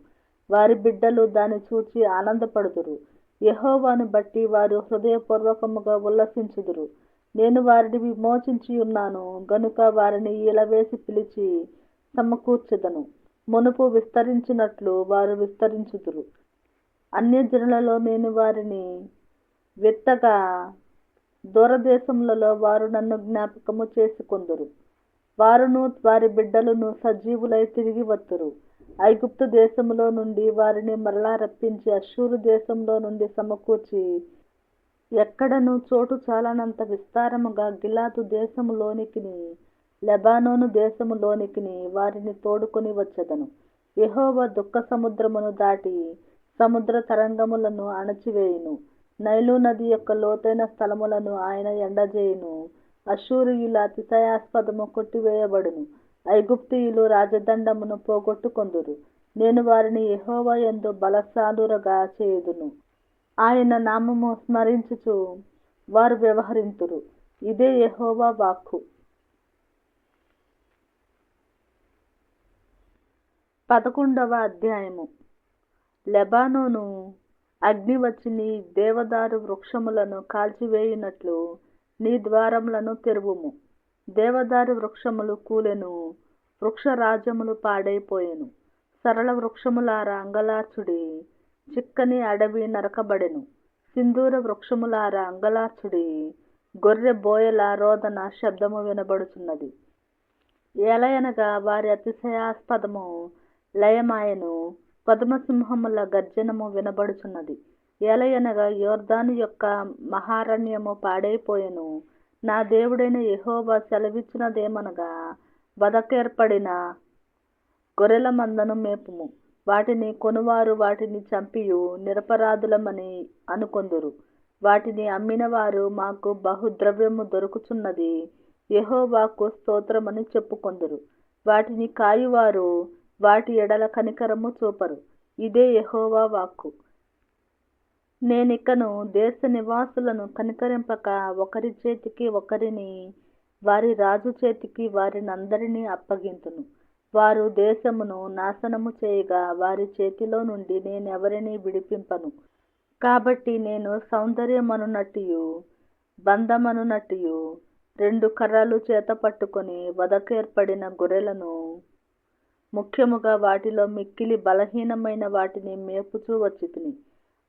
వారి బిడ్డలు దాన్ని చూచి ఆనందపడుదురు. యెహోవాను బట్టి వారు హృదయపూర్వకముగా ఉల్లసించుదురు. నేను వారిని విమోచించి ఉన్నాను గనుక వారిని ఈలవేసి పిలిచి సమకూర్చెదను. మునుపు విస్తరించినట్లు వారు విస్తరించుదురు. అన్యజనులలో నేను వారిని విత్తగా దూరదేశములలో వారు నన్ను జ్ఞాపకము చేసుకొందురు. వారును వారి బిడ్డలను సజీవులై తిరిగి వత్తురు. ఐగుప్తు దేశములో నుండి వారిని మరలా రప్పించి అష్షూరు దేశంలో నుండి సమకూర్చి ఎక్కడను చోటు చాలనంత విస్తారముగా గిలాదు దేశములోనికిని లెబానోను దేశములోనికిని వారిని తోడుకొని వచ్చెదను. యెహోవా దుఃఖ సముద్రమును దాటి సముద్ర తరంగములను అణచివేయును. నైలు నది యొక్క లోతైన స్థలములను ఆయన ఎండజేయును. అష్షూరీయుల అతిశయాస్పదము కొట్టివేయబడును. ఐగుప్తీయులు రాజదండమును పోగొట్టుకొందురు. నేను వారిని యెహోవా యందు బలశాలురగా చేయుదును. ఆయన నామము స్మరించుచు వారు వ్యవహరింతురు. ఇదే యెహోవా వాక్కు. 11వ అధ్యాయము. లెబానోను అగ్ని వచ్చి నీ దేవదారు వృక్షములను కాల్చివేయునట్లు నీ ద్వారములను తెరువుము. దేవదారు వృక్షములు కూలెను, వృక్షరాజ్యములు పాడైపోయెను. సరళ వృక్షములారా అంగలార్చుడి, చిక్కని అడవి నరకబడెను. సింధూర వృక్షములారా అంగలార్చుడి, గొర్రె బోయల రోదన శబ్దము వినబడుచున్నది. ఏలయనగా వారి అతిశయాస్పదము లయమాయెను, పద్మసింహముల గర్జనము వినబడుచున్నది. ఏలయనగా యోర్దాను యొక్క మహారణ్యము పాడైపోయెను. నా దేవుడైన యెహోవా సెలవిచ్చినదేమనగా, వధకేర్పడిన గొర్రెల మందను మేపుము. వాటిని కొనువారు వాటిని చంపియు నిరపరాధులమని అనుకొందురు. వాటిని అమ్మినవారు మాకు బహుద్రవ్యము దొరుకుచున్నది, యెహోవాకు స్తోత్రమని చెప్పుకొందురు. వాటిని కాయువారు వాటి ఎడల కనికరము చూపరు. ఇదే యెహోవా వాక్కు. నేనికను దేశ నివాసులను కనికరింపక ఒకరి చేతికి ఒకరిని, వారి రాజు చేతికి వారినందరినీ అప్పగింతును. వారు దేశమును నాశనము చేయగా వారి చేతిలో నుండి నేనెవరినీ విడిపింపను. కాబట్టి నేను సౌందర్యమనున్నట్టియు బంధమనున్నట్టియు 2 కర్రలు చేత పట్టుకొని వధకేర్పడిన గొర్రెలను, ముఖ్యముగా వాటిలో మిక్కిలి బలహీనమైన వాటిని మేపుచూ వచ్చితిని.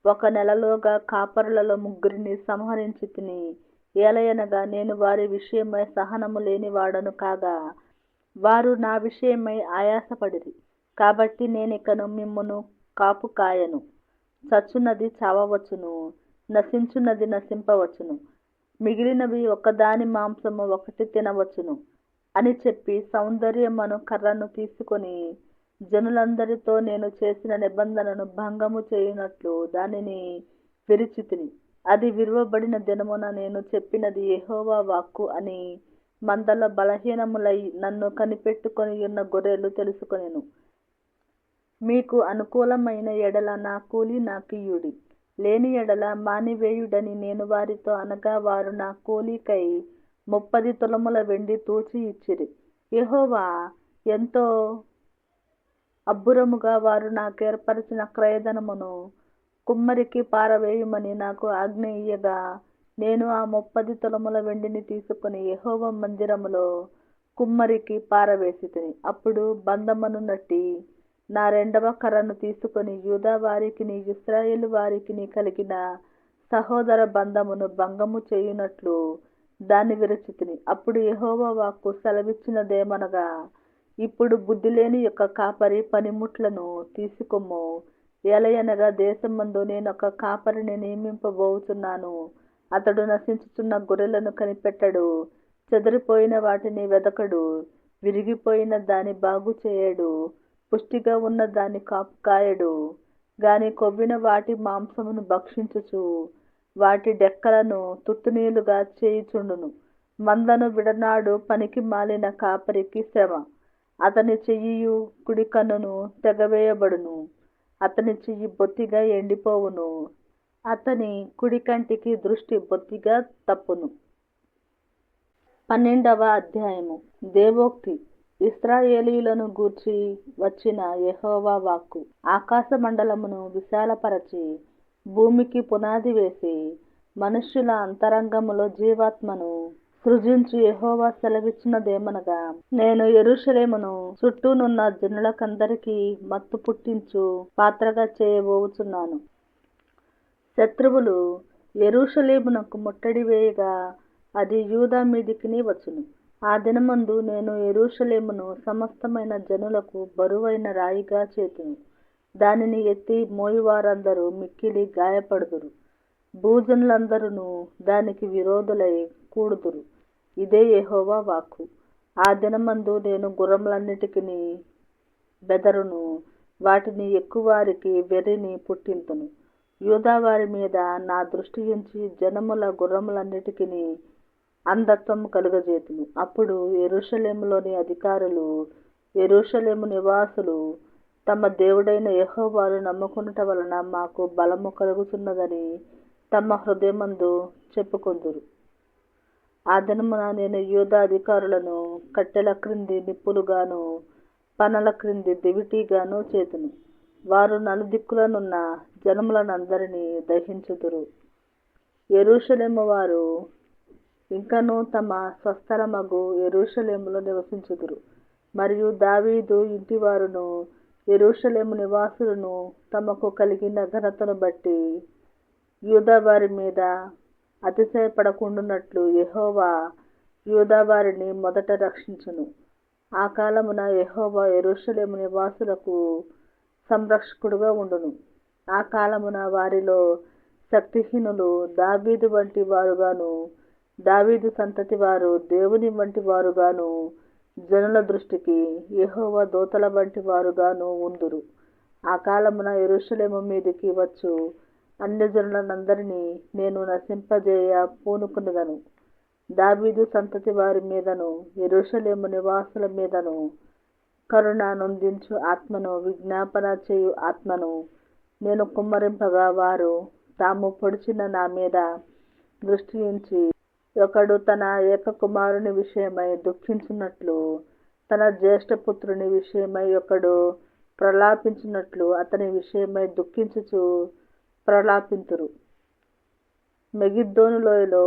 1 నెలలోగా కాపరులలో 3 సంహరించితిని. ఏలయనగా నేను వారి విషయమై సహనము లేనివాడను కాగా వారు నా విషయమై ఆయాసపడిరి. కాబట్టి నేనికను మిమ్మును కాపు కాయను. చచ్చునది చావవచ్చును, నశించున్నది నశింపవచ్చును, మిగిలినవి ఒకదాని మాంసము ఒకటి తినవచ్చును అని చెప్పి సౌందర్యమను కర్రను తీసుకొని జనులందరితో నేను చేసిన నిబంధనను భంగము చేయునట్లు దానిని విరిచితిని. అది విరువబడిన దినమున నేను చెప్పినది యెహోవా వాక్కు అని మందల బలహీనములై నన్ను కనిపెట్టుకొని ఉన్న గొర్రెలు తెలుసుకొనెను. మీకు అనుకూలమైన ఎడల నా కూలి నాకియ్యుడి, లేని ఎడల మానివేయుడని నేను వారితో అనగా వారు నా కూలికై 30 తులముల వెండి తూచి ఇచ్చిరి. యెహోవా ఎంతో అబ్బురముగా వారు నాకేర్పరచిన క్రయధనమును కుమ్మరికి పారవేయుమని నాకు ఆజ్ఞ ఇయ్యగా నేను ఆ 30 తులముల వెండిని తీసుకుని యెహోవా మందిరములో కుమ్మరికి పారవేసితిని. అప్పుడు బంధమనున్నట్టి నా 2వ కర్రను తీసుకొని యూదా వారికిని ఇశ్రాయేలు వారికిని కలిగిన సహోదర బంధమును భంగము చేయునట్లు దాన్ని విరచితిని. అప్పుడు యెహోవా వాక్కు సెలవిచ్చినదేమనగా, ఇప్పుడు బుద్ధిలేని యొక్క కాపరి పనిముట్లను తీసుకొమ్ము. ఏలయనగా దేశమందు నేనొక కాపరిని నియమింపబోచున్నాను. అతడు నశించుచున్న గొర్రెలను కనిపెట్టడు, చెదిరిపోయిన వాటిని వెదకడు, విరిగిపోయిన దాన్ని బాగు చేయడు, పుష్టిగా ఉన్న దాన్ని కాపు కాయడు గాని కొవ్విన వాటి మాంసమును భక్షించుచు వాటి డెక్కలను తుత్తునీలుగా చేయుచుండును. మందను విడనాడు పనికి మాలిన కాపరికి శ్రమ. అతని చెయ్యియు కుడి కన్నును తెగవేయబడును, అతని చెయ్యి బొత్తిగా ఎండిపోవును, అతని కుడి కంటికి దృష్టి బొత్తిగా తప్పును. 12వ అధ్యాయము. దేవోక్తి. ఇశ్రాయేలీయులను గూర్చి వచ్చిన యెహోవా వాక్కు. ఆకాశ మండలమును విశాలపరచి భూమికి పునాది వేసి మనుష్యుల అంతరంగములో జీవాత్మను సృజించి యెహోవా సెలవిచ్చినదేమనగా, నేను యెరూషలేమును చుట్టూనున్న జనులకందరికీ మత్తు పుట్టించు పాత్రగా చేయబోవుచున్నాను. శత్రువులు యెరూషలేమునకు ముట్టడి వేయగా అది యూదా మీదికిని వచ్చును. ఆ దినమందు నేను యెరూషలేమును సమస్తమైన జనులకు బరువైన రాయిగా చేతును. దానిని ఎత్తి మోయువారందరూ మిక్కిలి గాయపడుదురు. భూజనులందరూ దానికి విరోధులై కూడుదురు. ఇదే యెహోవా వాక్కు. ఆ దినమందు నేను గుర్రములన్నిటికిని బెదరును, వాటిని ఎక్కువారికి వెర్రిని పుట్టింతును. యూదావారి మీద నా దృష్టి ఉంచి జనముల గుర్రములన్నిటికిని అంధత్వము కలుగజేతును. అప్పుడు యెరూషలేములోని అధికారులు, యెరూషలేము నివాసులు తమ దేవుడైన యెహోవాను నమ్ముకొనుట వలన మాకు బలము కలుగుతున్నదని తమ హృదయమందు చెప్పుకొందురు. ఆ దినమున నేను యూదా అధికారులను కట్టెల క్రింది నిప్పులుగాను పనల క్రింది దివిటీగాను చేతును. వారు నలుదిక్కులనున్న జనములనందరినీ దహించుదురు. యెరూషలేము వారు ఇంకనూ తమ స్వస్థలమగు యెరూషలేములో నివసించుదురు. మరియు దావీదు ఇంటివారును యెరూషలేము నివాసులను తమకు కలిగిన ఘనతను బట్టి యూదావారి మీద అతిశయపడకుండునట్లు యెహోవా యూదావారిని మొదట రక్షించును. ఆ కాలమున యెహోవా యెరూషలేము నివాసులకు సంరక్షకుడుగా ఉండును. ఆ కాలమున వారిలో శక్తిహీనులు దావీదు వంటి వారుగాను, దావీదు సంతతి వారు దేవుని వంటి వారుగాను, జనుల దృష్టికి యెహోవా దూతల వంటి వారుగాను ఉందురు. ఆ కాలమున యెరూషలేము మీదికి వచ్చు అన్యజనులనందరినీ నేను నశింపజేయ పూనుకునిదను. దావీదు సంతతి వారి మీదను యెరూషలేము నివాసుల మీదను కరుణ నొందించు ఆత్మను, విజ్ఞాపన చేయు ఆత్మను నేను కుమ్మరింపగా, వారు తాము పొడిచిన నా మీద దృష్టి ఉంచి, ఒకడు తన ఏకకుమారుని విషయమై దుఃఖించున్నట్లు, తన జ్యేష్ఠపుత్రుని విషయమై ఒకడు ప్రలాపించున్నట్లు అతని విషయమై దుఃఖించుచు ప్రలాపింతురు. మెగిద్దోను లోయలో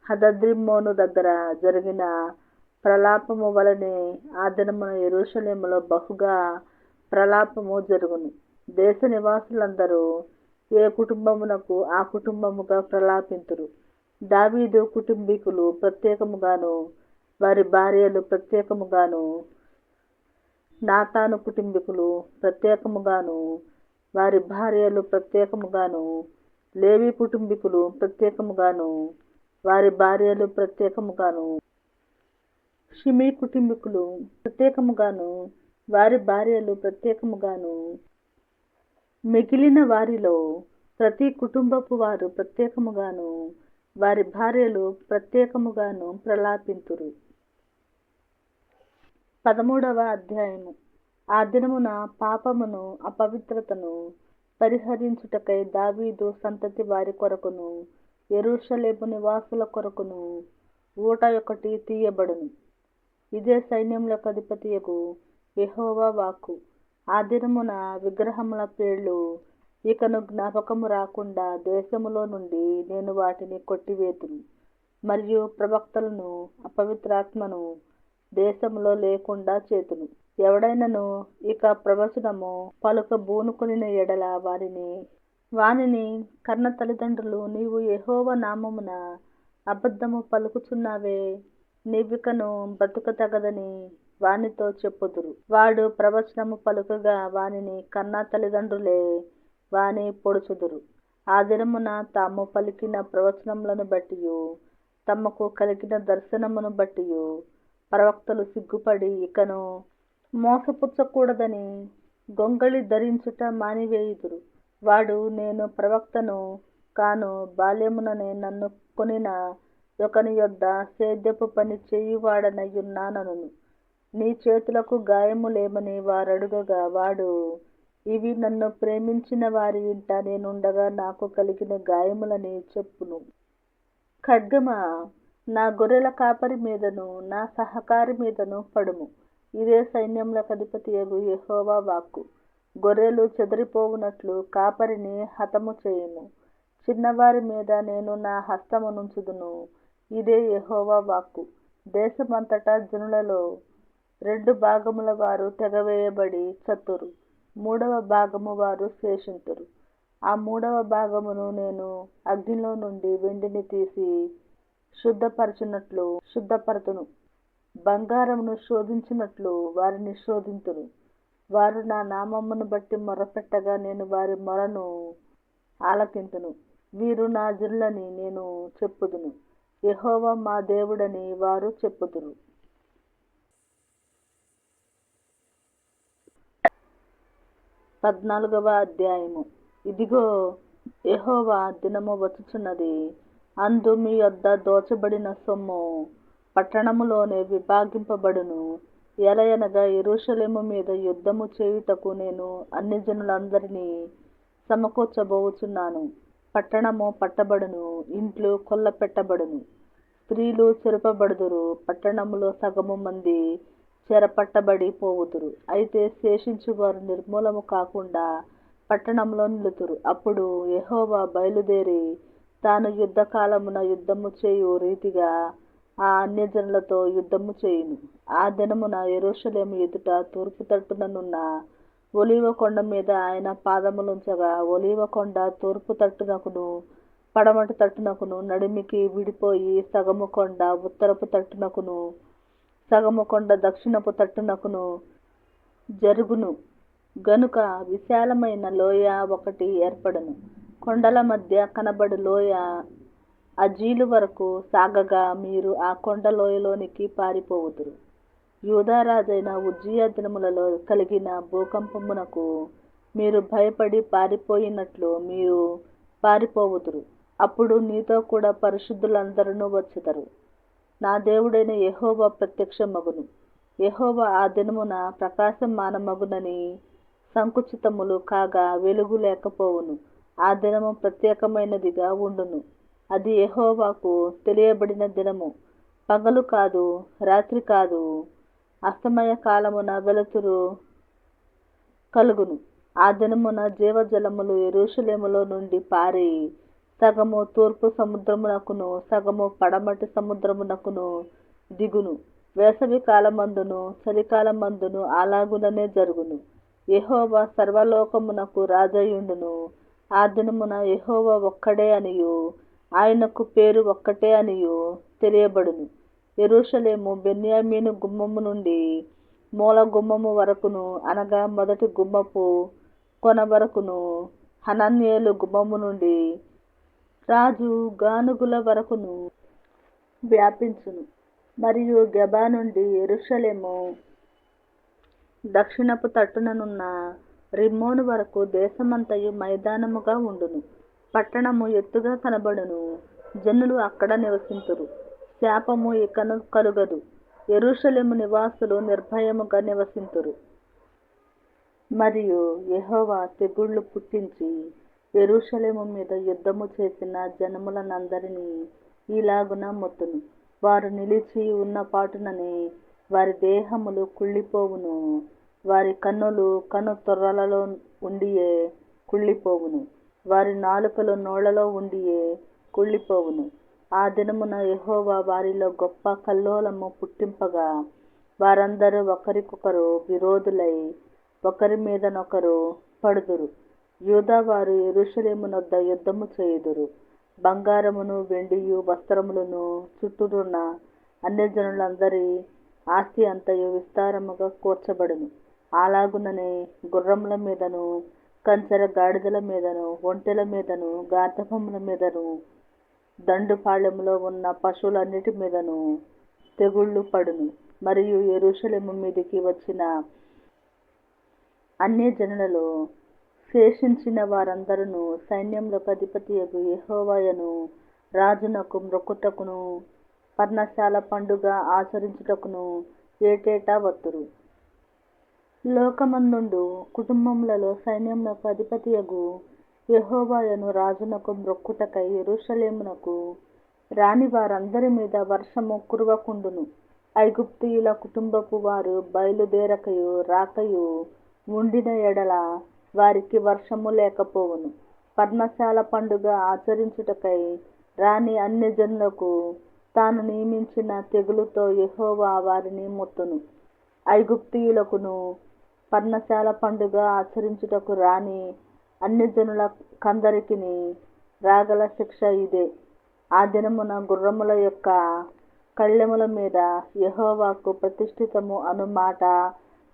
హదద్రిమ్మోను దగ్గర జరిగిన ప్రలాపము వలనే ఆ దినమున యెరూషలేములో బహుగా ప్రలాపము జరుగును. దేశ నివాసులందరూ ఏ కుటుంబమునకు ఆ కుటుంబముగా ప్రలాపింతురు. దావీదు కుటుంబీకులు ప్రత్యేకముగాను, వారి భార్యలు ప్రత్యేకముగాను, నాతాను కుటుంబీకులు ప్రత్యేకముగాను, వారి భార్యలు ప్రత్యేకముగాను, లేవి కుటుంబీకులు ప్రత్యేకముగాను, వారి భార్యలు ప్రత్యేకముగాను, షిమీ కుటుంబీకులు ప్రత్యేకముగాను, వారి భార్యలు ప్రత్యేకముగాను, మిగిలిన వారిలో ప్రతి కుటుంబపు వారు ప్రత్యేకముగాను, వారి భార్యలు ప్రత్యేకముగాను ప్రలాపింతురు. 13వ అధ్యాయము. ఆ దినమున పాపమును అపవిత్రతను పరిహరించుటకై దావీదు సంతతి వారి కొరకును యెరూషలేము నివాసుల కొరకును ఊట ఒకటి తీయబడును. ఇదే సైన్యములకు అధిపతియగు యెహోవా వాక్కు. ఆ దినమున విగ్రహముల పేర్లు ఇకను జ్ఞాపకము రాకుండా దేశములో నుండి నేను వాటిని కొట్టివేతును. మరియు ప్రవక్తలను అపవిత్రాత్మను దేశములో లేకుండా చేతును. ఎవడైనను ఇక ప్రవచనము పలుక బూనుకొనిన ఎడల వానిని కన్న తల్లిదండ్రులు, నీవు యెహోవా నామమున అబద్ధము పలుకుచున్నావే, నీవికను బ్రతుకతగదని వానితో చెప్పుదురు. వాడు ప్రవచనము పలుకగా వానిని కన్న తల్లిదండ్రులే వాని పొడుచుదురు. ఆ దినమున తాము పలికిన ప్రవచనములను బట్టియు తమకు కలిగిన దర్శనమును బట్టియు ప్రవక్తలు సిగ్గుపడి ఇకను మోసపుచ్చకూడదని గొంగళి ధరించుట మానివేయుదురు. వాడు, నేను ప్రవక్తను కాను, బాల్యముననే నన్ను కొనిన ఒకని యొద్ద సేద్యపు పని చేయువాడనయ్యున్నానను. నీ చేతులకు గాయములేమని వారడుగగా వాడు, ఇవి నన్ను ప్రేమించిన వారి ఇంట నేనుండగా నాకు కలిగిన గాయములని చెప్పును. ఖడ్గమా, నా గొర్రెల కాపరి మీదను నా సహకారి మీదను పడుము. ఇదే సైన్యములకు అధిపతియగు యెహోవా వాక్కు. గొర్రెలు చెదిరిపోవునట్లు కాపరిని హతము చేయుము. చిన్నవారి మీద నేను నా హస్తమునుంచుదును. ఇదే యెహోవా వాక్కు. దేశమంతటా జనులలో 2 భాగముల వారు తెగవేయబడి చతురు. 3వ భాగము వారు శేషింతురు. ఆ 3వ భాగమును నేను అగ్నిలో నుండి వెండిని తీసి శుద్ధపరతును. బంగారమును శోధించినట్లు వారిని శోధింతును. వారు నా నామమును బట్టి మొర్రపెట్టగా నేను వారి మొరను ఆలకింతును. వీరు నా జనులని నేను చెప్పుదును. యెహోవా మా దేవుడని వారు చెప్పుదురు. 14వ అధ్యాయము. ఇదిగో, యెహోవా దినము వచ్చుచున్నది. అందు మీ యొద్ద దోచబడిన సొమ్ము పట్టణములోనే విభాగింపబడును. ఎలయనగా యెరూషలేము మీద యుద్ధము చేయుటకు నేను అన్ని జనులందరినీ సమకూర్చబోచున్నాను. పట్టణము పట్టబడును, ఇండ్లు కొల్లపెట్టబడును, స్త్రీలు చెరపబడుదురు. పట్టణములో సగము మంది చెరపట్టబడి పోవుదురు. అయితే శేషించువారు నిర్మూలము కాకుండా పట్టణంలో నిలుతురు. అప్పుడు యెహోవా బయలుదేరి తాను యుద్ధకాలమున యుద్ధము చేయు రీతిగా ఆ అన్యజనులతో యుద్ధము చేయును. ఆ దినమున యెరూషలేము ఎదుట తూర్పు తట్టుననున్న ఒలీవ కొండ మీద ఆయన పాదములుంచగా, ఒలీవ కొండ తూర్పు తట్టునకును పడమటి తట్టునకును నడిమికి విడిపోయి సగము కొండ ఉత్తరపు తట్టునకును సగము కొండ దక్షిణపు తట్టునకును జరుగును. గనుక విశాలమైన లోయ ఒకటి ఏర్పడును. కొండల మధ్య కనబడు లోయ అజీలు వరకు సాగగా మీరు ఆ కొండ లోయలోనికి పారిపోవుదురు. యూదారాజైన ఉజ్జియా దినములలో కలిగిన భూకంపమునకు మీరు భయపడి పారిపోయినట్లు మీరు పారిపోవుదురు. అప్పుడు నీతో కూడా పరిశుద్ధులందరూ వచ్చుదరు. నా దేవుడైన యెహోవా ప్రత్యక్షమగును. యెహోవా ఆ దినమున ప్రకాశమానమగునని సంకుచితములు కాగా వెలుగు లేకపోవును. ఆ దినము ప్రత్యేకమైనదిగా ఉండును. అది యెహోవాకు తెలియబడిన దినము. పగలు కాదు, రాత్రి కాదు, అస్తమయ కాలమున వెలుతురు కలుగును. ఆ దినమున జీవజలములు యెరూషలేములో నుండి పారి సగము తూర్పు సముద్రమునకును సగము పడమటి సముద్రమునకును దిగును. వేసవి కాలమందును చలికాలమందును అలాగుననే జరుగును. యెహోవా సర్వలోకమునకు రాజయుండును. ఆ దినమున యెహోవా ఒక్కడే అనియు ఆయనకు పేరు ఒక్కటే అనియు తెలియబడును. యెరూషలేము బెన్యామీను గుమ్మము నుండి మూల గుమ్మము వరకును, అనగా మొదటి గుమ్మపు కొన వరకును, హనన్యేలు గుమ్మము నుండి రాజు గానుగుల వరకును వ్యాపించును. మరియు గెబా నుండి యెరూషలేము దక్షిణపు తట్టుననున్న రిమ్మోను వరకు దేశమంతయు మైదానముగా ఉండును. పట్టణము ఎత్తుగా కనబడును. జనులు అక్కడ నివసింతురు. శాపము ఇకను కలుగదు. యెరూషలేము నివాసులు నిర్భయముగా నివసింతురు. మరియు యెహోవా తెగుళ్లు పుట్టించి యెరూషలేము మీద యుద్ధము చేసిన జనములనందరినీ ఈలాగున మొత్తును. వారు నిలిచి ఉన్న పాటుననే వారి దేహములు కుళ్ళిపోవును. వారి కన్నులు కను తొర్రలలో ఉండియే కుళ్ళిపోవును. వారి నాలుకలు నోళ్లలో ఉండియే కుళ్ళిపోవును. ఆ దినమున యెహోవా వారిలో గొప్ప కల్లోలము పుట్టింపగా వారందరూ ఒకరికొకరు విరోధులై ఒకరి మీదనొకరు పడుదురు. యూదావారు యెరూషలేమునొద్ద యుద్ధము చేయుదురు. బంగారమును వెండియు వస్త్రములను చుట్టూరున్న అన్యజనులందరి ఆస్తి అంతయు విస్తారముగా కూర్చబడును. అలాగుననే గుర్రముల మీదను కంచెర గాడిదల మీదను ఒంటెల మీదను గార్ధబముల మీదను దండుపాళెములో ఉన్న పశువులన్నిటి మీదను తెగుళ్ళు పడును. మరియు యెరూషలేము మీదికి వచ్చిన అన్యజనులలో శేషించిన వారందరూ సైన్యములకు అధిపతియగు యెహోవాయను రాజునకు మ్రొక్కుటకును పర్ణశాల పండుగ ఆచరించుటకును ఏటేటా వత్తురు. లోకమందుండు కుటుంబములలో సైన్యములకు అధిపతియగు యెహోవాయను రాజునకు మ్రొక్కుటకై యెరూషలేమునకు రాని వారందరి మీద వర్షము కురవకుండును. ఐగుప్తీయుల కుటుంబపు వారు బయలుదేరకయు రాకయు ఉండిన ఎడల వారికి వర్షము లేకపోవును. పర్ణశాల పండుగ ఆచరించుటకై రాని అన్యజనులకు తాను నియమించిన తెగులుతో యెహోవా వారిని ముట్టును. ఐగుప్తీయులకును పర్ణశాల పండుగ ఆచరించుటకు రాని అన్యజనుల కందరికిని రాగల శిక్ష ఇదే. ఆ దినమున గుర్రముల యొక్క కళ్ళెముల మీద యెహోవాకు ప్రతిష్ఠితము అను మాట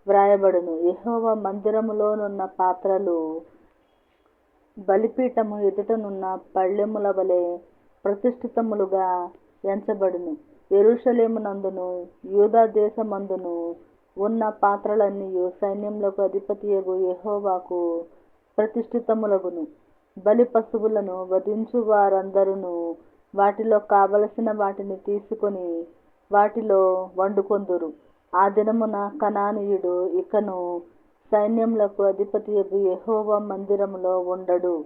వ్రాయబడును. యెహోవా మందిరములోనున్న పాత్రలు బలిపీఠము ఎదుటనున్న పళ్ళెముల వలె ప్రతిష్ఠితములుగా ఎంచబడును. యెరూషలేమునందును యూదా దేశమందును ఉన్న పాత్రలన్నీయు సైన్యములకు అధిపతియగు యెహోవాకు ప్రతిష్ఠితములగును. బలి పశువులను వధించు వారందరును వాటిలో కావలసిన వాటిని తీసుకొని వాటిలో వండుకొందురు. ఆ దినమున కనానీయుడు ఇకను సైన్యములకు అధిపతియగు యెహోవా మందిరములో ఉండడు.